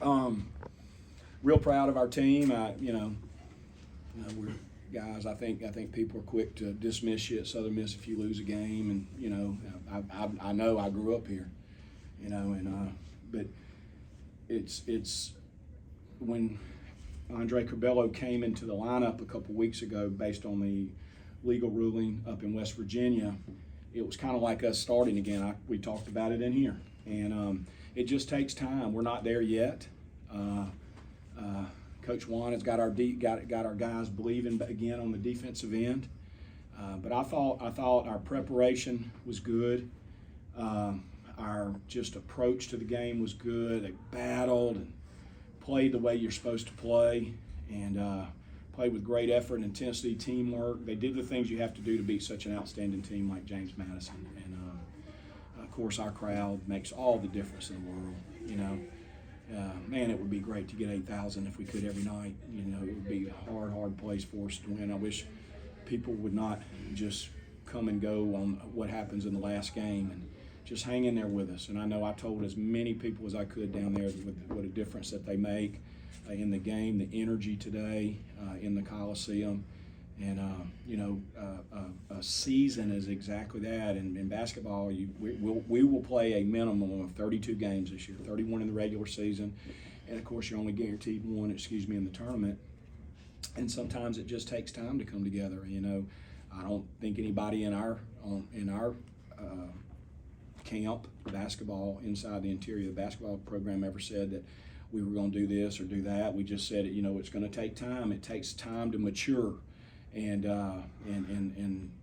Real proud of our team. We're guys. I think people are quick to dismiss you at Southern Miss if you lose a game, and I know I grew up here, but it's when Andre Curbelo came into the lineup a couple weeks ago based on the legal ruling up in West Virginia. It was kind of like us starting again. We talked about it in here, and it just takes time. We're not there yet. Coach Juan has got our guys believing again on the defensive end. But I thought our preparation was good. Our just approach to the game was good. They battled and played the way you're supposed to play, and played with great effort and intensity, teamwork. They did the things you have to do to beat such an outstanding team like James Madison. And of course, our crowd makes all the difference in the world. Man, it would be great to get 8,000 if we could every night. It would be a hard place for us to win. I wish people would not just come and go on what happens in the last game and just hang in there with us. And I know I told as many people as I could down there what a difference that they make in the game, the energy today in the Coliseum. And, a season is exactly that. And in basketball, we will play a minimum of 32 games this year, 31 in the regular season. And, of course, you're only guaranteed one, in the tournament. And sometimes it just takes time to come together. I don't think anybody in our camp basketball, inside the interior of the basketball program, ever said that we were going to do this or do that. We just said, it's going to take time. It takes time to mature. And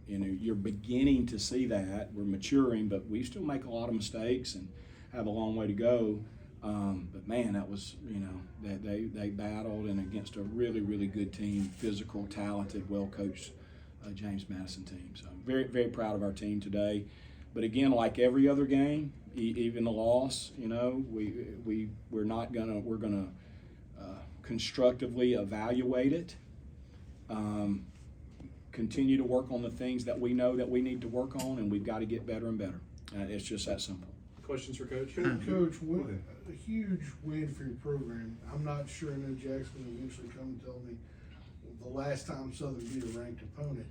you're beginning to see that. We're maturing, but we still make a lot of mistakes and have a long way to go. But man, that was, they battled, and against a really, really good team, physical, talented, well-coached James Madison team. So very, very proud of our team today. But again, like every other game, even the loss, we're gonna constructively evaluate it. Continue to work on the things that we know that we need to work on, and we've got to get better and better. It's just that simple. Questions for Coach? Coach, a huge win for your program. I'm not sure. I know Jackson will eventually come and tell me the last time Southern beat a ranked opponent,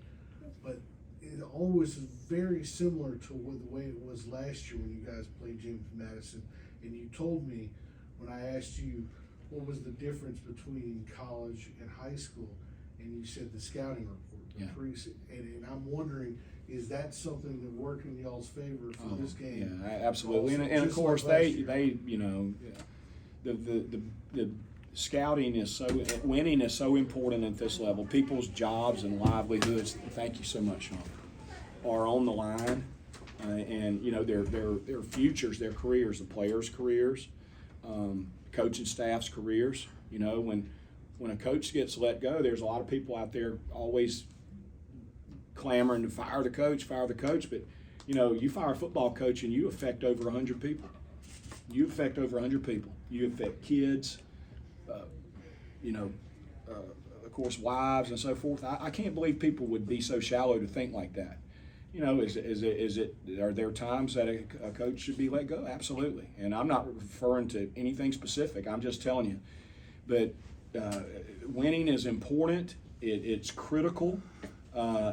but it always is very similar to the way it was last year when you guys played James Madison. And you told me when I asked you what was the difference between college and high school, and you said the scouting report. Yeah. And I'm wondering, is that something that worked in y'all's favor for this game? Yeah, absolutely. Also, and of course, like the scouting is winning is so important at this level. People's jobs and livelihoods, thank you so much, Sean, are on the line. And their futures, their careers, the players' careers, coaching staff's careers. When a coach gets let go, there's a lot of people out there always clamoring to fire the coach, but you fire a football coach and you affect over 100 people. You affect kids, of course, wives and so forth. I can't believe people would be so shallow to think like that. Are there times that a coach should be let go? Absolutely. And I'm not referring to anything specific. I'm just telling you. But winning is important. It's critical.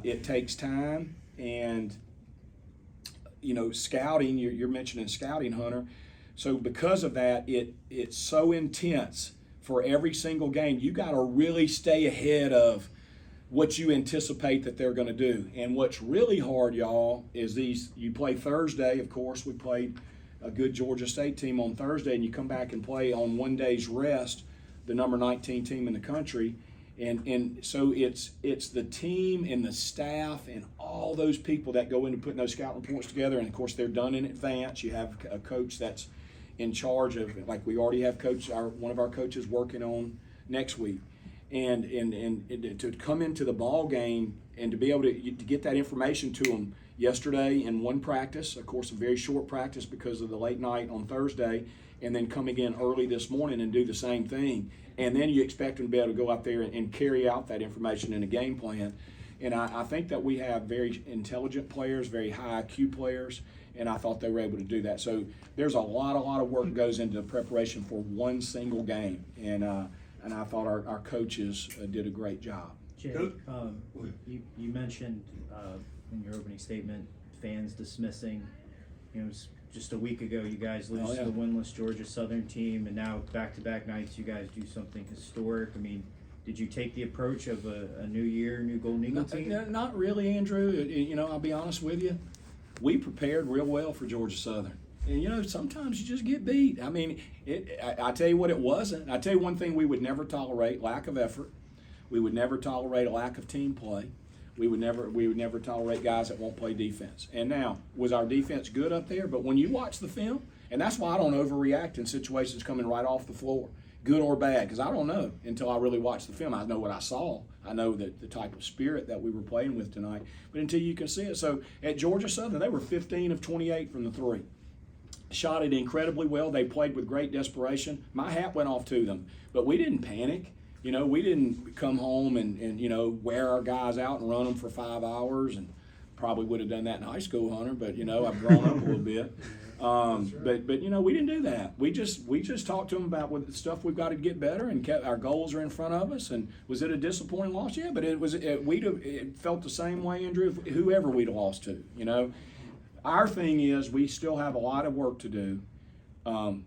It takes time. And, scouting, you're mentioning scouting, Hunter. So because of that, it's so intense for every single game. You got to really stay ahead of what you anticipate that they're going to do. And what's really hard, y'all, is you play Thursday. Of course, we played a good Georgia State team on Thursday, and you come back and play on one day's rest the number 19 team in the country. And so it's the team and the staff and all those people that go into putting those scout reports together. And, of course, they're done in advance. You have a coach that's in charge of, like we already have one of our coaches working on next week. And to come into the ball game and to be able to get that information to them yesterday in one practice, of course, a very short practice because of the late night on Thursday, and then coming in early this morning and do the same thing. And then you expect them to be able to go out there and carry out that information in a game plan. And I think that we have very intelligent players, very high IQ players, and I thought they were able to do that. So there's a lot of work goes into the preparation for one single game, and I thought our coaches did a great job. Jay, you mentioned in your opening statement fans dismissing. It was just a week ago you guys lose to the winless Georgia Southern team, and now back-to-back nights you guys do something historic. I mean, did you take the approach of a new year, new Golden Eagle team? Not really, Andrew. I'll be honest with you. We prepared real well for Georgia Southern. And, sometimes you just get beat. I mean, I tell you what it wasn't. I tell you one thing we would never tolerate: lack of effort. We would never tolerate a lack of team play. We would never tolerate guys that won't play defense. And now, was our defense good up there? But when you watch the film, and that's why I don't overreact in situations coming right off the floor, good or bad, because I don't know until I really watch the film. I know what I saw. I know that the type of spirit that we were playing with tonight. But until you can see it. So at Georgia Southern, they were 15 of 28 from the three. Shot it incredibly well. They played with great desperation. My hat went off to them. But we didn't panic. We didn't come home and wear our guys out and run them for 5 hours, and probably would have done that in high school, Hunter, but I've grown up a little bit. But we didn't do that. We just talked to them about what the stuff we've got to get better, and our goals are in front of us. And was it a disappointing loss? Yeah, but it felt the same way, Andrew, whoever we'd have lost to. Our thing is we still have a lot of work to do.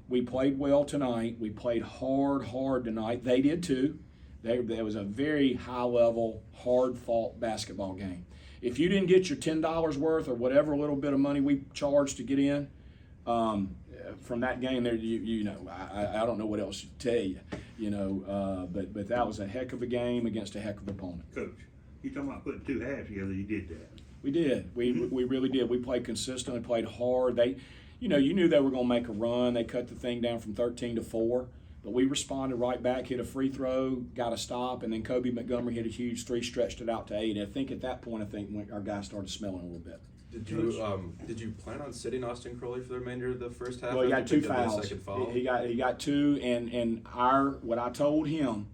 We played well tonight. We played hard tonight. They did too. There was a very high-level, hard-fought basketball game. If you didn't get your $10 worth or whatever little bit of money we charged to get in from that game, there, I don't know what else to tell you. But that was a heck of a game against a heck of an opponent. Coach, you talking about putting two halves together? You did that. We did. We really did. We played consistently, played hard. You knew they were going to make a run. They cut the thing down from 13 to 4. But we responded right back, hit a free throw, got a stop, and then Kobe Montgomery hit a huge three, stretched it out to 8. And I think at that point, our guys started smelling a little bit. Did you plan on sitting Austin Crowley for the remainder of the first half? Well, he got 2 fouls. Second foul? He got 2, and what I told him,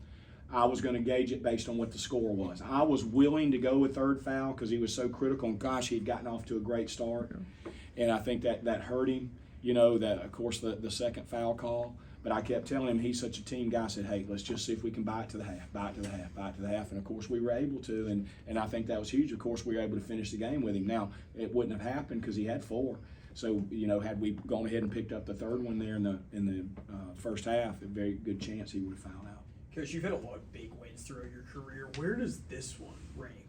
I was going to gauge it based on what the score was. I was willing to go with third foul because he was so critical, and gosh, he had gotten off to a great start. And I think that hurt him, that, of course, the second foul call. But I kept telling him he's such a team guy. I said, hey, let's just see if we can buy it to the half. And, of course, we were able to, and I think that was huge. Of course, we were able to finish the game with him. Now, it wouldn't have happened because he had 4. So, had we gone ahead and picked up the third one there in the first half, a very good chance he would have fouled out. Coach, you've had a lot of big wins throughout your career. Where does this one rank?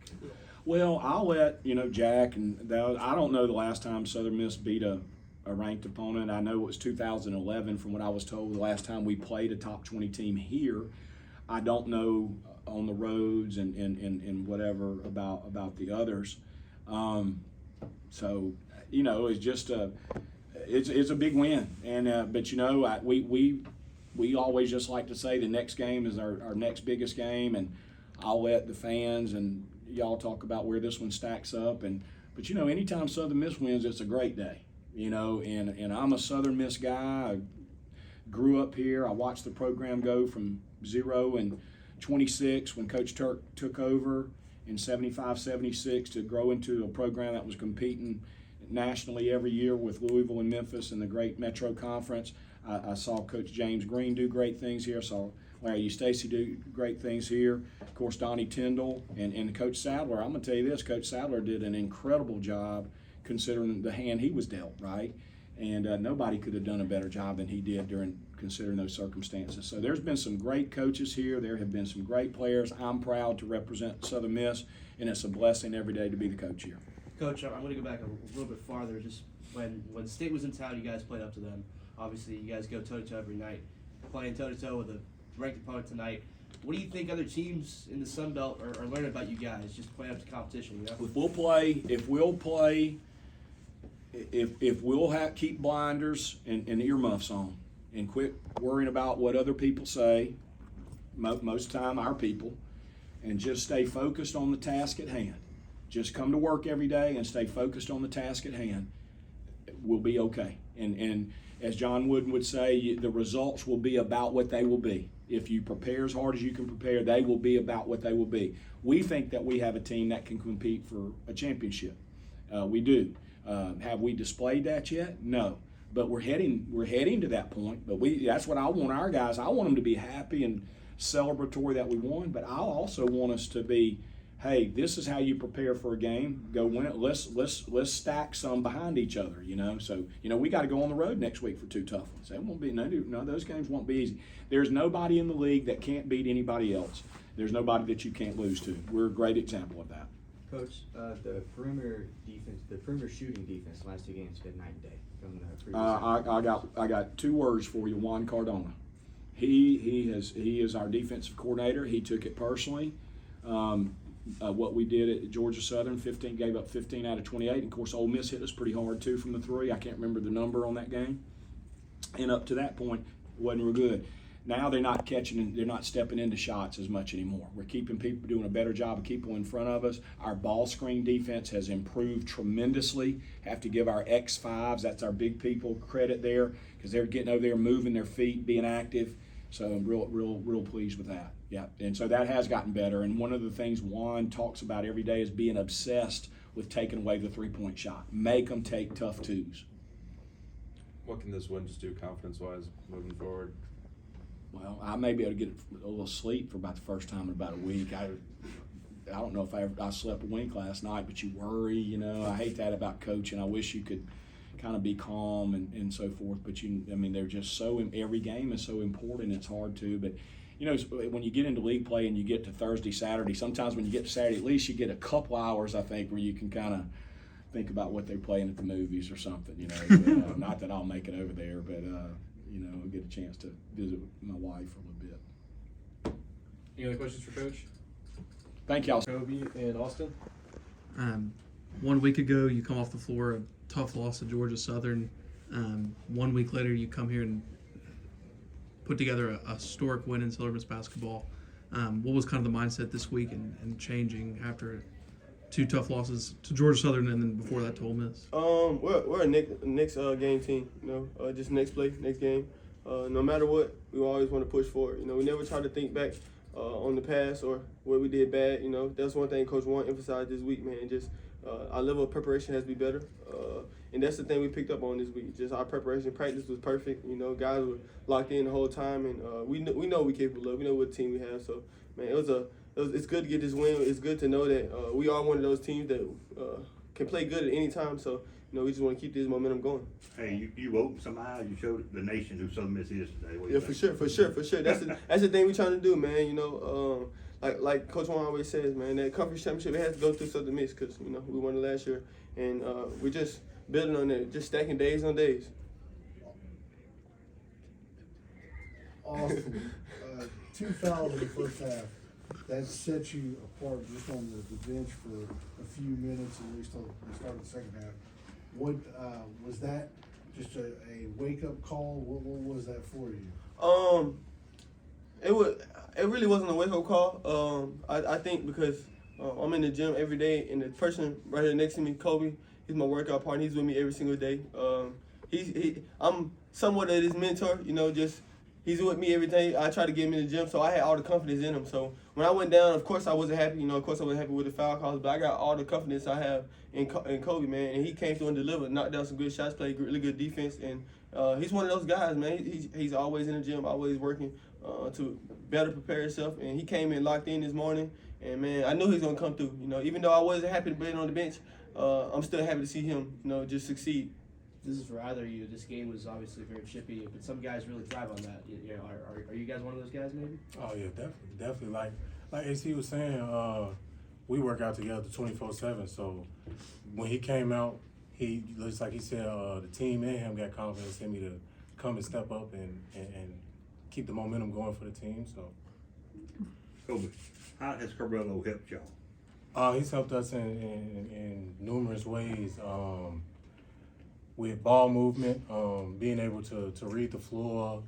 Well, I'll let Jack and I don't know the last time Southern Miss beat a ranked opponent. I know it was 2011 from what I was told the last time we played a top 20 team here. I don't know on the roads and whatever about the others. So it's just it's a big win, and but we always just like to say the next game is our next biggest game, and I'll let the fans and y'all talk about where this one stacks up. But anytime Southern Miss wins, it's a great day. And I'm a Southern Miss guy. I grew up here. I watched the program go from 0 and 26 when Coach Turk took over in 75, 76 to grow into a program that was competing nationally every year with Louisville and Memphis in the great Metro Conference. I saw Coach James Green do great things here. I saw Larry Stacy do great things here. Of course, Donnie Tyndall and Coach Sadler. I'm going to tell you this, Coach Sadler did an incredible job considering the hand he was dealt, right? And nobody could have done a better job than he did considering those circumstances. So there's been some great coaches here. There have been some great players. I'm proud to represent Southern Miss, and it's a blessing every day to be the coach here. Coach, I'm going to go back a little bit farther. Just when State was in town, you guys played up to them. Obviously, you guys go toe-to-toe every night. Playing toe-to-toe with a ranked opponent tonight. What do you think other teams in the Sun Belt are learning about you guys, just playing up to competition? If we'll keep blinders and earmuffs on and quit worrying about what other people say, most of the time our people, and just stay focused on the task at hand. Just come to work every day and stay focused on the task at hand. We'll be okay. And as John Wooden would say, the results will be about what they will be. If you prepare as hard as you can prepare, they will be about what they will be. We think that we have a team that can compete for a championship. We do. Have we displayed that yet? No. But we're heading to that point. But that's what I want our guys. I want them to be happy and celebratory that we won. But I also want us to be, hey, this is how you prepare for a game. Go win it. Let's stack some behind each other. So we got to go on the road next week for 2 tough ones. That won't be no. Those games won't be easy. There's nobody in the league that can't beat anybody else. There's nobody that you can't lose to. We're a great example of that. Coach, the perimeter defense, the perimeter shooting defense, the last 2 games been night and day from the previous. I got 2 words for you. Juan Cardona. He is our defensive coordinator. He took it personally. What we did at Georgia Southern, gave up 15 out of 28. And of course, Ole Miss hit us pretty hard too from the 3. I can't remember the number on that game. And up to that point, wasn't real good. Now they're not catching, they're not stepping into shots as much anymore. We're keeping people, doing a better job of keeping in front of us. Our ball screen defense has improved tremendously. Have to give our X5s, that's our big people, credit there, because they're getting over there, moving their feet, being active. So I'm real pleased with that. Yeah, and so that has gotten better. And one of the things Juan talks about every day is being obsessed with taking away the 3-point shot. Make them take tough 2s. What can this win just do confidence-wise moving forward? Well, I may be able to get a little sleep for about the first time in about a week. I don't know if I slept a wink last night, but you worry, I hate that about coaching. I wish you could kind of be calm and so forth, but they're just every game is so important, it's hard to, but when you get into league play and you get to Thursday, Saturday, sometimes when you get to Saturday, at least you get a couple hours, I think, where you can kind of think about what they're playing at the movies or something, but, not that I'll make it over there, but I'll get a chance to visit with my wife for a little bit. Any other questions for Coach? Thank y'all. Kobe and Austin? 1 week ago, you come off the floor, a tough loss to Georgia Southern. 1 week later, you come here and put together a historic win in Miss Basketaball. What was kind of the mindset this week and changing after 2 tough losses to Georgia Southern and then before that to Ole Miss? We're a next game team, just next play, next game. No matter what, we always want to push forward. We never try to think back on the past or what we did bad. That's one thing Coach Warren emphasized this week, man. Just our level of preparation has to be better. And that's the thing we picked up on this week. Just our preparation practice was perfect. Guys were locked in the whole time, and we know what we're capable of. We know what team we have. So, man, it's good to get this win. It's good to know that we are one of those teams that can play good at any time. So, we just want to keep this momentum going. Hey, you opened some eyes. You showed the nation who Southern Miss is today. What do you Yeah, think? for sure. That's the thing we're trying to do, man. Like Coach Warren always says, man, that conference championship, it has to go through Southern Miss because, we won it last year. And we're just building on that, just stacking days on days. Awesome. 2 fouls in the first half. That sets you apart just on the bench for a few minutes, at least till the start of the second half. What was that? Just a wake-up call? What was that for you? It really wasn't a wake-up call. I think because I'm in the gym every day, and the person right here next to me, Kobe, he's my workout partner. He's with me every single day. I'm somewhat of his mentor. He's with me every day. I try to get him in the gym, so I had all the confidence in him. So when I went down, of course I wasn't happy. Of course I wasn't happy with the foul calls, but I got all the confidence I have in Kobe, man. And he came through and delivered, knocked down some good shots, played really good defense, and he's one of those guys, man. He's always in the gym, always working to better prepare himself. And he came in locked in this morning, and man, I knew he was gonna come through. Even though I wasn't happy to be on the bench, I'm still happy to see him, just succeed. This is for either of you. This game was obviously very chippy, but some guys really thrive on that. Are you guys one of those guys, maybe? Oh yeah, definitely. Like AC was saying, we work out together 24/7. So when he came out, he looks like he said the team and him got confidence in me to come and step up and keep the momentum going for the team. So, Kobe, how has Cabrillo helped y'all? He's helped us in numerous ways. With ball movement, being able to read the floor,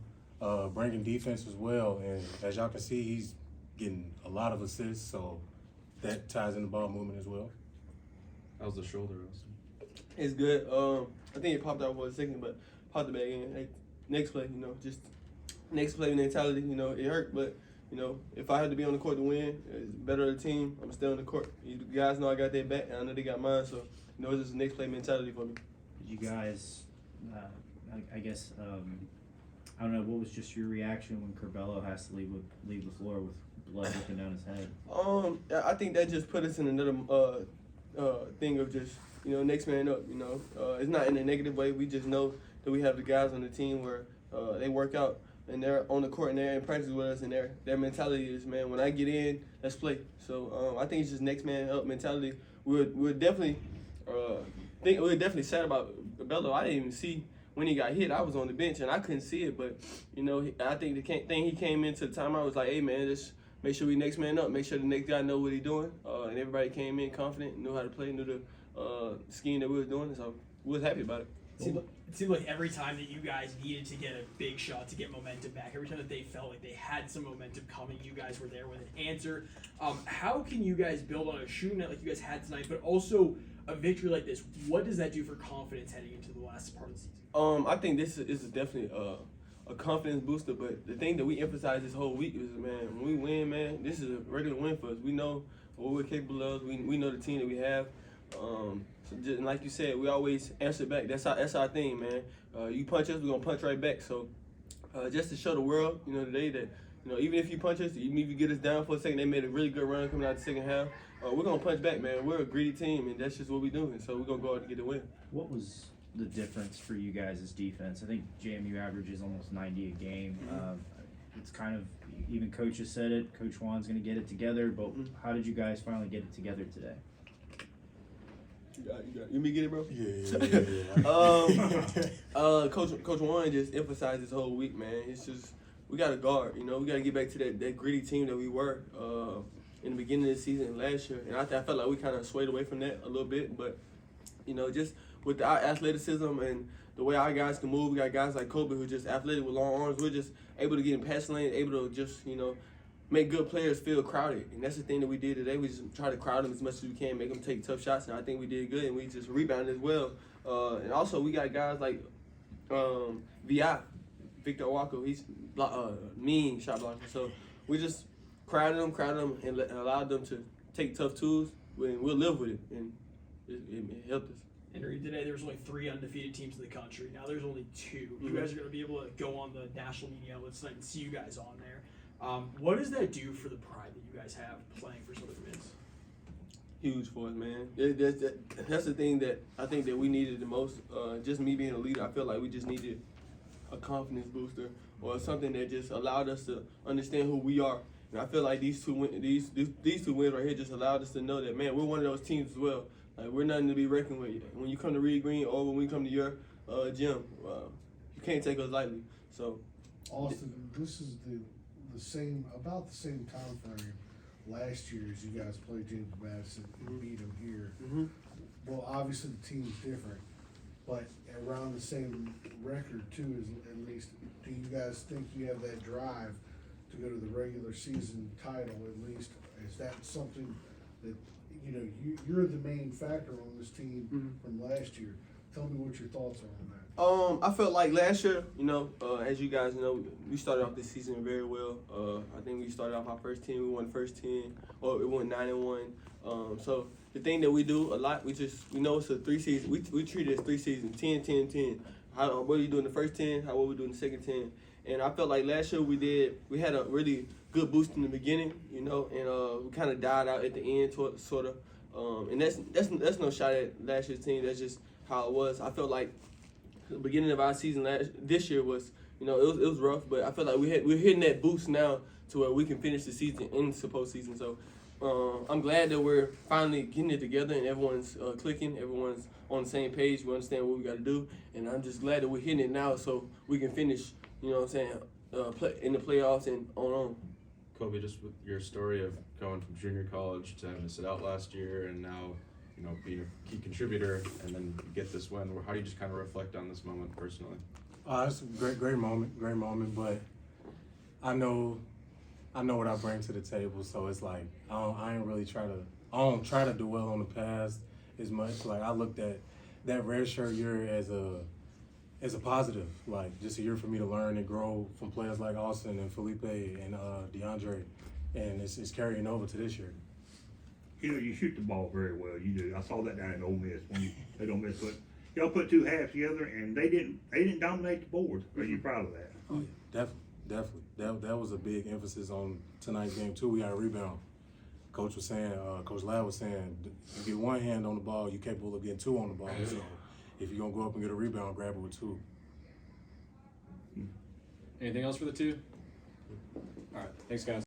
bringing defense as well. And as y'all can see, he's getting a lot of assists, so that ties into ball movement as well. How's the shoulder, Austin? It's good. I think it popped out for a second, but popped it back in. Next play, just next play mentality. It hurt, but You know, if I had to be on the court to win, it's better the team. I'm still on the court. You guys know I got their back, and I know they got mine. So, you know, it's just a next play mentality for me. Did you guys, I guess, I don't know, what was just your reaction when Curbelo has to leave the floor with blood dripping down his head? I think that just put us in another thing of just, you know, next man up. You know, it's not in a negative way. We just know that we have the guys on the team where they work out and they're on the court and they're in practice with us, and their mentality is, man, when I get in, let's play. So I think it's just next man up mentality. We're definitely sad about Bello. I didn't even see when he got hit. I was on the bench and I couldn't see it, but you know, I think the thing he came into the timeout was like, hey man, just make sure we next man up, make sure the next guy know what he's doing, and everybody came in confident, knew how to play, knew the scheme that we were doing, so we was happy about it. It seemed like every time that you guys needed to get a big shot to get momentum back, every time that they felt like they had some momentum coming, you guys were there with an answer. How can you guys build on a shooting night like you guys had tonight, but also a victory like this? What does that do for confidence heading into the last part of the season? I think this is definitely a confidence booster, but the thing that we emphasize this whole week is, man, when we win, man, this is a regular win for us. We know what we're capable of. We know the team that we have. So just, like you said, we always answer back. That's our thing, man. You punch us, we're gonna punch right back. So just to show the world, you know, today that, you know, even if you punch us, even if you get us down for a second, they made a really good run coming out the second half. We're gonna punch back, man. We're a greedy team, and that's just what we do. And so we're gonna go out and get the win. What was the difference for you guys as defense? I think JMU averages almost 90 a game. It's kind of, even coaches said it. Coach Juan's gonna get it together, but how did you guys finally get it together today? You got it. You want me to get it, bro? Yeah. Coach Juan just emphasized this whole week, man. It's just, we got to guard. You know, we got to get back to that gritty team that we were in the beginning of the season last year. And I felt like we kind of swayed away from that a little bit. But, you know, just with our athleticism and the way our guys can move, we got guys like Kobe who just athletic with long arms. We're just able to get in pass lane, able to just, you know, make good players feel crowded. And that's the thing that we did today. We just try to crowd them as much as we can, make them take tough shots, and I think we did good, and we just rebounded as well. And also we got guys like V.I., Victor Owako. He's mean shot blocker. So we just crowded them and allowed them to take tough twos, and we'll live with it, and it helped us. Henry, today there was only 3 undefeated teams in the country. Now there's only 2. You guys are going to be able to go on the national media outlets tonight and see you guys on there. What does that do for the pride that you guys have playing for Southern Miss? Huge for us, man. That's the thing that I think that we needed the most. Just me being a leader, I feel like we just needed a confidence booster or something that just allowed us to understand who we are. And I feel like these two wins right here just allowed us to know that, man, we're one of those teams as well. Like, we're nothing to be reckoned with. When you come to Reed Green or when we come to your gym, you can't take us lightly. So, Austin, this is about the same time frame last year as you guys played James Madison and beat them here. Well, obviously the team's different, but around the same record too, at least. Do you guys think you have that drive to go to the regular season title at least? Is that something that, you know, you're the main factor on this team from last year? Tell me what your thoughts are on that. I felt like last year, you know, as you guys know, we started off this season very well. I think we started off our first 10. We won the first 10, or we went 9-1. So the thing that we do a lot, we know it's a 3 season. We treat it as 3 seasons, 10, 10, 10. What do you do in the first 10? What we do in the second 10? And I felt like last year we had a really good boost in the beginning, you know, and we kind of died out at the end, sort of. And that's no shot at last year's team. That's just how it was. I felt like the beginning of our season this year was, you know, it was rough, but I feel like we're hitting that boost now to where we can finish the season in the postseason. So I'm glad that we're finally getting it together and everyone's clicking, everyone's on the same page. We understand what we got to do, and I'm just glad that we're hitting it now so we can finish, you know what I'm saying, play in the playoffs and on. Kobe, just with your story of going from junior college to having to sit out last year and now, you know, being a key contributor and then get this win, how do you just kind of reflect on this moment personally? It's a great moment, but I know what I bring to the table, so it's like I don't try to dwell on the past as much. Like, I looked at that red shirt year as it's a positive. Like, just a year for me to learn and grow from players like Austin and Felipe and DeAndre, and it's carrying over to this year. You know, you shoot the ball very well. You do. I saw that down in Ole Miss when they don't miss. But y'all put two halves together, and they didn't dominate the board. Are you proud of that? Oh yeah, definitely. That was a big emphasis on tonight's game too. We got a rebound. Coach was saying, Coach Ladd was saying, you get one hand on the ball, you're capable of getting two on the ball. So if you're gonna go up and get a rebound, grab it with two. Anything else for the two? All right, thanks guys.